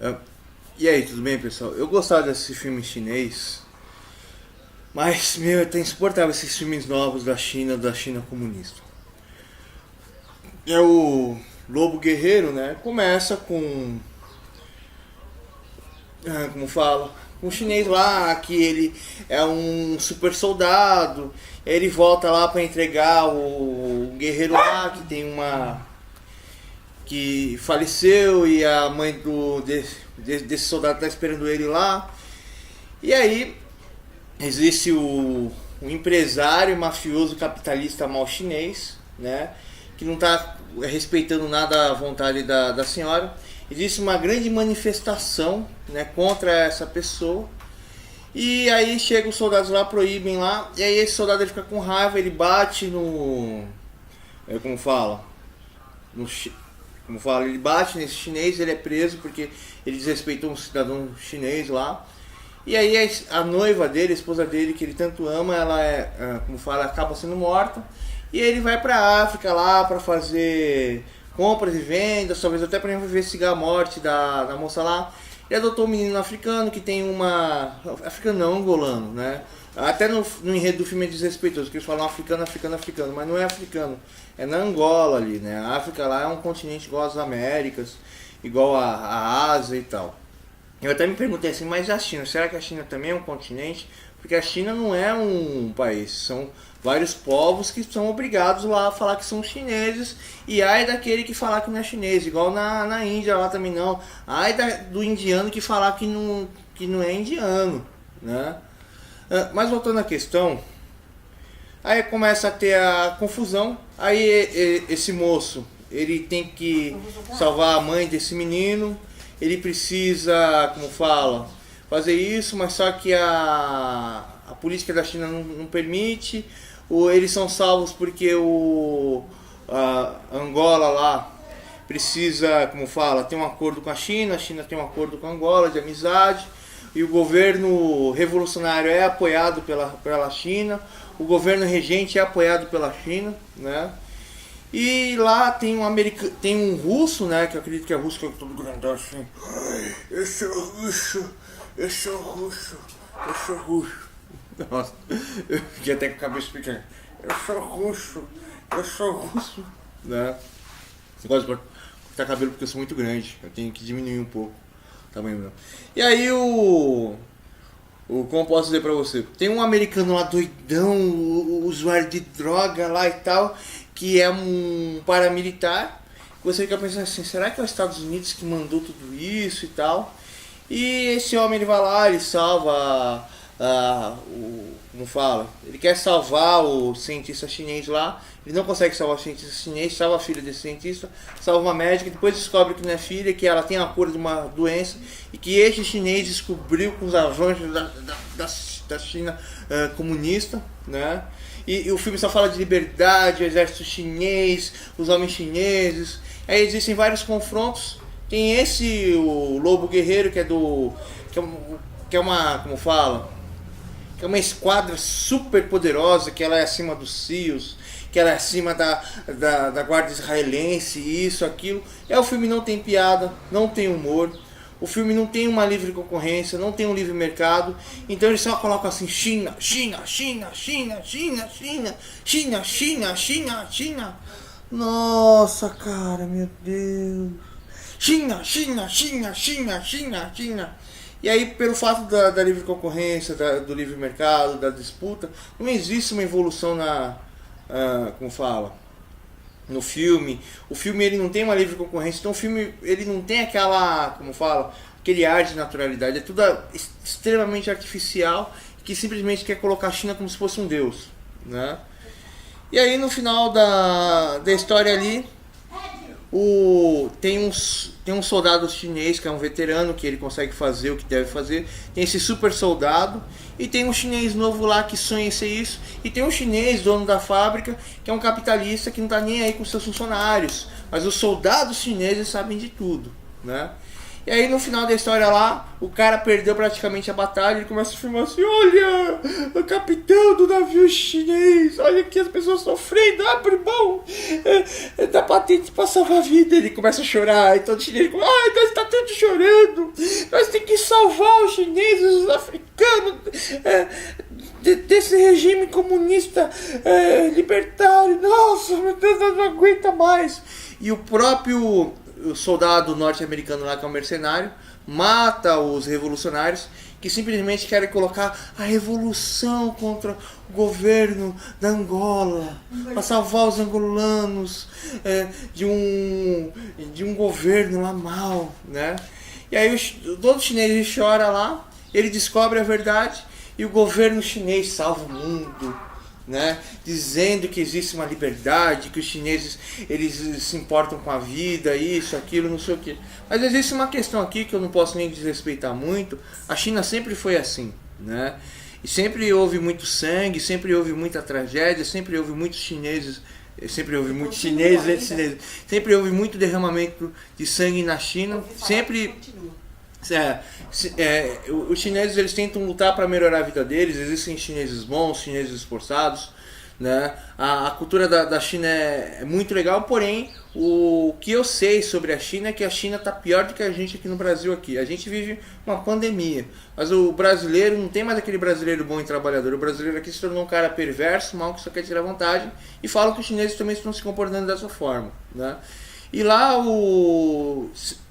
Ah, E aí, tudo bem, pessoal? Eu gostava desse filme chinês, mas, meu, tá insuportável esses filmes novos da China comunista. É o Lobo Guerreiro, né? Começa com, como fala, um chinês lá que ele é um super soldado. Ele volta lá pra entregar o guerreiro lá que tem uma que faleceu e a mãe desse soldado tá esperando ele lá. E aí existe o empresário mafioso capitalista mal chinês, né? Que não está respeitando nada a vontade da senhora. Existe uma grande manifestação, né, contra essa pessoa. E aí chega os soldados lá, proíbem lá. E aí esse soldado ele fica com raiva, ele bate no. Como fala? No, como fala, ele bate nesse chinês, ele é preso porque ele desrespeitou um cidadão chinês lá. E aí a noiva dele, a esposa dele, que ele tanto ama, ela como fala, acaba sendo morta. E ele vai pra África lá pra fazer compras e vendas, talvez até pra investigar a morte da moça lá. Ele adotou um menino africano que tem uma... Africano não, angolano, né? Até no enredo do filme é desrespeitoso, que eles falam africano, africano, africano, mas não é africano. É na Angola ali, né? A África lá é um continente igual às Américas, igual a Ásia e tal. Eu até me perguntei assim, mas a China, será que a China também é um continente? Porque a China não é um país, são vários povos que são obrigados lá a falar que são chineses. E ai daquele que falar que não é chinês, igual na Índia lá também não. Ai do indiano que falar que não é indiano, né? Mas voltando à questão, aí começa a ter a confusão. Aí esse moço, ele tem que salvar a mãe desse menino. Ele precisa, como fala, fazer isso, mas só que a política da China não permite. Ou eles são salvos porque a Angola lá precisa, como fala, ter um acordo com a China tem um acordo com a Angola de amizade. E o governo revolucionário é apoiado pela China, o governo regente é apoiado pela China, né? E lá tem tem um russo, né? Que eu acredito que é russo, que é todo grandão assim. Eu sou russo, eu sou russo, eu sou russo. Nossa, eu fiquei até com a cabeça pequena. Eu sou russo, né? Você gosta de cortar cabelo porque eu sou muito grande, eu tenho que diminuir um pouco o tamanho meu. E aí como posso dizer pra você? Tem um americano lá doidão, usuário de droga lá e tal, que é um paramilitar. Você fica pensando assim, será que é os Estados Unidos que mandou tudo isso e tal? E esse homem ele vai lá, ele salva como fala? Ele quer salvar o cientista chinês lá. Ele não consegue salvar o cientista chinês, salva a filha desse cientista, salva uma médica, depois descobre que não é filha, que ela tem a cura de uma doença e que este chinês descobriu com os avanços da China comunista, né? E o filme só fala de liberdade, o exército chinês, os homens chineses. Aí existem vários confrontos. Tem o Lobo Guerreiro, que é uma, como fala, que é uma esquadra super poderosa, que ela é acima dos CIOs, que ela é acima da guarda israelense, isso, aquilo. O filme não tem piada, não tem humor. O filme não tem uma livre concorrência, não tem um livre mercado. Então eles só colocam assim, China, China, China, China, China, China, China, China, China, China. Nossa, cara, meu Deus. China, China, China, China, China, China. E aí, pelo fato da livre concorrência, do livre mercado, da disputa, não existe uma evolução como fala, no filme. O filme ele não tem uma livre concorrência, então o filme ele não tem aquela, como fala, aquele ar de naturalidade. É tudo extremamente artificial, que simplesmente quer colocar a China como se fosse um deus, né? E aí no final da história ali, tem um soldado chinês que é um veterano, que ele consegue fazer o que deve fazer. Tem esse super soldado e tem um chinês novo lá que sonha em ser isso. E tem um chinês, dono da fábrica, que é um capitalista que não tá nem aí com seus funcionários. Mas os soldados chineses sabem de tudo, né? E aí no final da história lá, o cara perdeu praticamente a batalha. Ele começa a filmar assim, olha, o capitão do navio chinês, olha aqui as pessoas sofrendo, abre mão da patente pra salvar a vida. Ele começa a chorar, então o chinês, ai, nós tá tudo chorando. chorando. Nós temos que salvar os chineses, os africanos, desse regime comunista libertário. Nossa, meu Deus, nós não aguenta mais. E o próprio soldado norte-americano lá, que é um mercenário, mata os revolucionários que simplesmente querem colocar a revolução contra o governo da Angola, para salvar os angolanos de um governo lá mal, né? E aí todo chinês chora lá, ele descobre a verdade e o governo chinês salva o mundo, né? Dizendo que existe uma liberdade, que os chineses eles se importam com a vida, isso, aquilo, não sei o que. Mas existe uma questão aqui que eu não posso nem desrespeitar muito. A China sempre foi assim, né? E sempre houve muito sangue, sempre houve muita tragédia, sempre houve muitos chineses, sempre houve muito derramamento de sangue na China, sempre. Os chineses eles tentam lutar para melhorar a vida deles. Existem chineses bons, chineses esforçados, né? A cultura da China é muito legal, porém o que eu sei sobre a China é que a China está pior do que a gente aqui no Brasil. Aqui a gente vive uma pandemia, mas o brasileiro não tem mais aquele brasileiro bom e trabalhador. O brasileiro aqui se tornou um cara perverso, mal, que só quer tirar vantagem, e falam que os chineses também estão se comportando dessa forma, né? E lá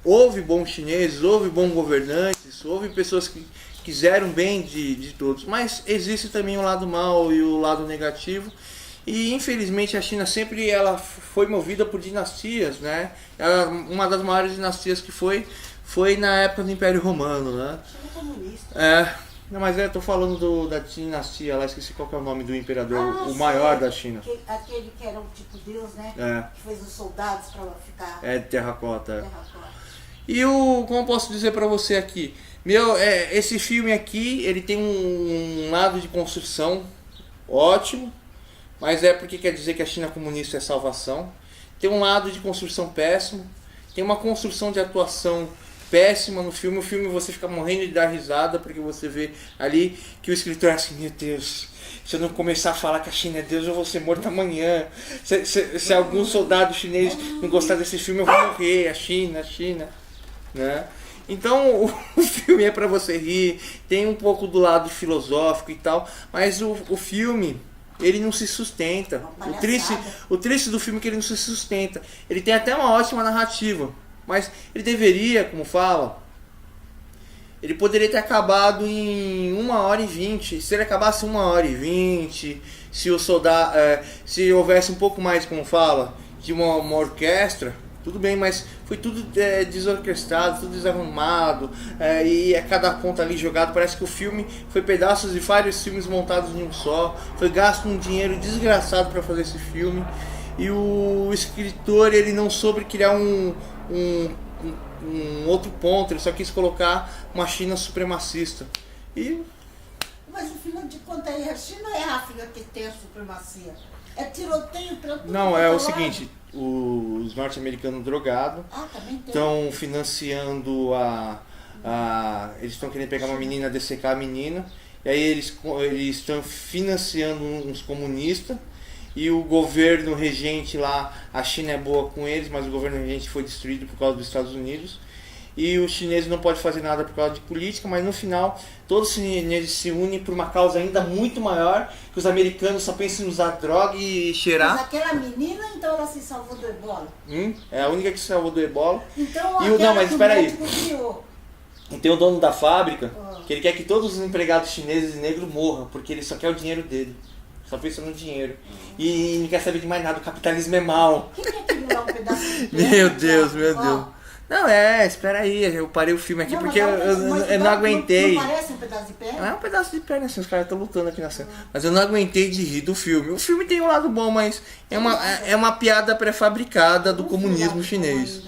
houve bons chineses, houve bons governantes, houve pessoas que quiseram bem de todos, mas existe também o lado mal e o lado negativo. E infelizmente a China sempre ela foi movida por dinastias, né? Uma das maiores dinastias que foi na época do Império Romano, né? China comunista. Não, mas eu tô falando da dinastia lá, esqueci qual que é o nome do imperador, o maior da China. Aquele que era um tipo Deus, né? Que fez os soldados para ficar... Terracota. E como eu posso dizer pra você aqui? Esse filme aqui, ele tem um lado de construção ótimo, mas porque quer dizer que a China comunista é salvação. Tem um lado de construção péssimo, tem uma construção de atuação péssima no filme. O filme você fica morrendo de dar risada, porque você vê ali que o escritor é assim, meu Deus, se eu não começar a falar que a China é Deus, eu vou ser morto amanhã. Se algum soldado chinês não gostar desse filme, eu vou morrer. A China, né? Então o filme é para você rir, tem um pouco do lado filosófico e tal, mas o filme ele não se sustenta. O triste do filme é que ele não se sustenta. Ele tem até uma ótima narrativa, mas ele deveria, como fala, ele poderia ter acabado em 1h20. Se ele acabasse 1h20, se o soldado, se houvesse um pouco mais, como fala, de uma orquestra, tudo bem, mas foi tudo desorquestrado, tudo desarrumado, e a cada ponta ali jogado. Parece que o filme foi pedaços de vários filmes montados em um só. Foi gasto um dinheiro desgraçado para fazer esse filme. E o escritor ele não soube criar um outro ponto, ele só quis colocar uma China supremacista. Mas afinal de contas aí, a China é a África que tem a supremacia. É tiroteio para tudo. Não, é o seguinte, os norte-americanos drogados estão financiando eles estão querendo pegar uma menina, dessecar a menina, e aí eles estão financiando uns comunistas. E o governo regente lá, a China é boa com eles, mas o governo regente foi destruído por causa dos Estados Unidos. E os chineses não podem fazer nada por causa de política, mas no final todos os chineses se unem por uma causa ainda muito maior, que os americanos só pensam em usar droga e cheirar. Mas aquela menina, então ela se salvou do ebola? É a única que se salvou do ebola. Então não, mas espera aí. Criou. E tem o dono da fábrica, que ele quer que todos os empregados chineses e negros morram, porque ele só quer o dinheiro dele. Só pensa no dinheiro. E não quer saber de mais nada. O capitalismo é mal. Quem quer criar um pedaço de Meu Deus. Não, espera aí. Eu parei o filme aqui porque eu não aguentei. Não parece um pedaço de perna? Não é um pedaço de perna, assim, os caras estão lutando aqui na cena. Mas eu não aguentei de rir do filme. O filme tem um lado bom, mas é uma piada pré-fabricada do comunismo chinês.